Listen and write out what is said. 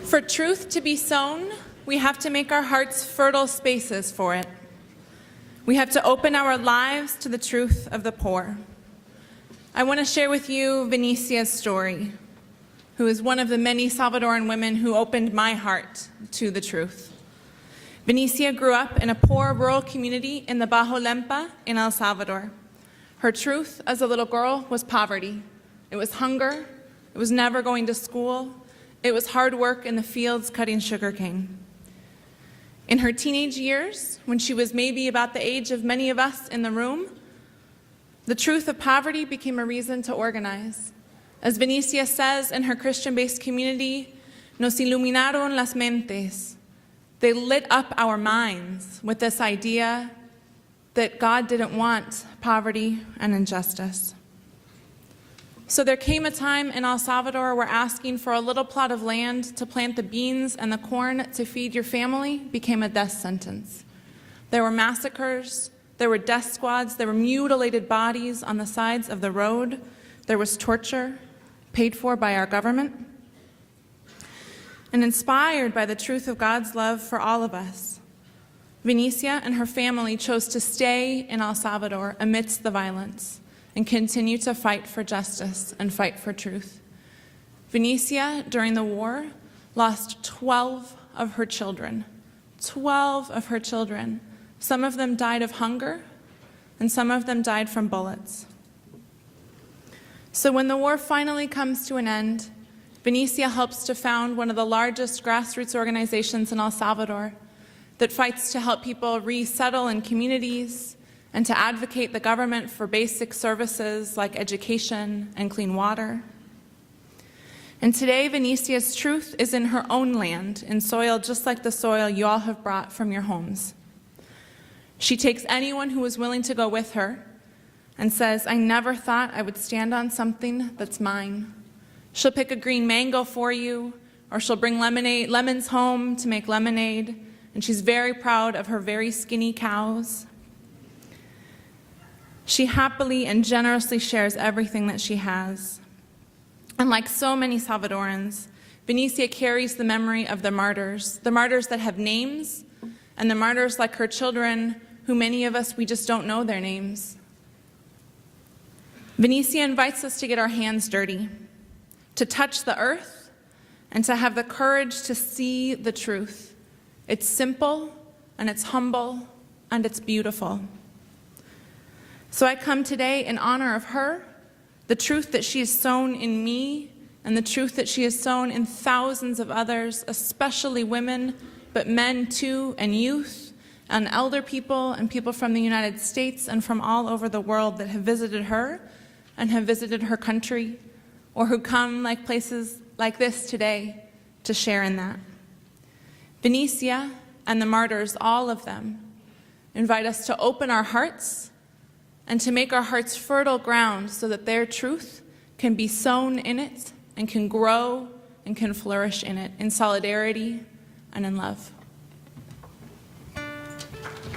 For truth to be sown, we have to make our hearts fertile spaces for it. We have to open our lives to the truth of the poor. I want to share with you Venicia's story, who is one of the many Salvadoran women who opened my heart to the truth. Venicia grew up in a poor rural community in the Bajo Lempa in El Salvador. Her truth as a little girl was poverty. It was hunger. It was never going to school. It was hard work in the fields cutting sugarcane. In her teenage years, when she was maybe about the age of many of us in the room, the truth of poverty became a reason to organize. As Venicia says in her Christian-based community, nos iluminaron las mentes. They lit up our minds with this idea that God didn't want poverty and injustice. So there came a time in El Salvador where asking for a little plot of land to plant the beans and the corn to feed your family became a death sentence. There were massacres, there were death squads, there were mutilated bodies on the sides of the road, there was torture paid for by our government. And inspired by the truth of God's love for all of us, Venicia and her family chose to stay in El Salvador amidst the violence and continue to fight for justice and fight for truth. Venicia, during the war, lost 12 of her children. 12 of her children. Some of them died of hunger, and some of them died from bullets. So when the war finally comes to an end, Venicia helps to found one of the largest grassroots organizations in El Salvador that fights to help people resettle in communities and to advocate the government for basic services like education and clean water. And today, Venicia's truth is in her own land, in soil just like the soil you all have brought from your homes. She takes anyone who is willing to go with her and says, I never thought I would stand on something that's mine. She'll pick a green mango for you, or she'll bring lemons home to make lemonade, and she's very proud of her very skinny cows. She happily and generously shares everything that she has. And like so many Salvadorans, Venicia carries the memory of the martyrs that have names, and the martyrs like her children, who many of us, we just don't know their names. Venicia invites us to get our hands dirty, to touch the earth, and to have the courage to see the truth. It's simple, and it's humble, and it's beautiful. So I come today in honor of her, the truth that she has sown in me, and the truth that she has sown in thousands of others, especially women, but men too, and youth, and elder people, and people from the United States and from all over the world that have visited her and have visited her country, or who come like places like this today to share in that. Venicia and the martyrs, all of them, invite us to open our hearts and to make our hearts fertile ground so that their truth can be sown in it and can grow and can flourish in it, in solidarity and in love.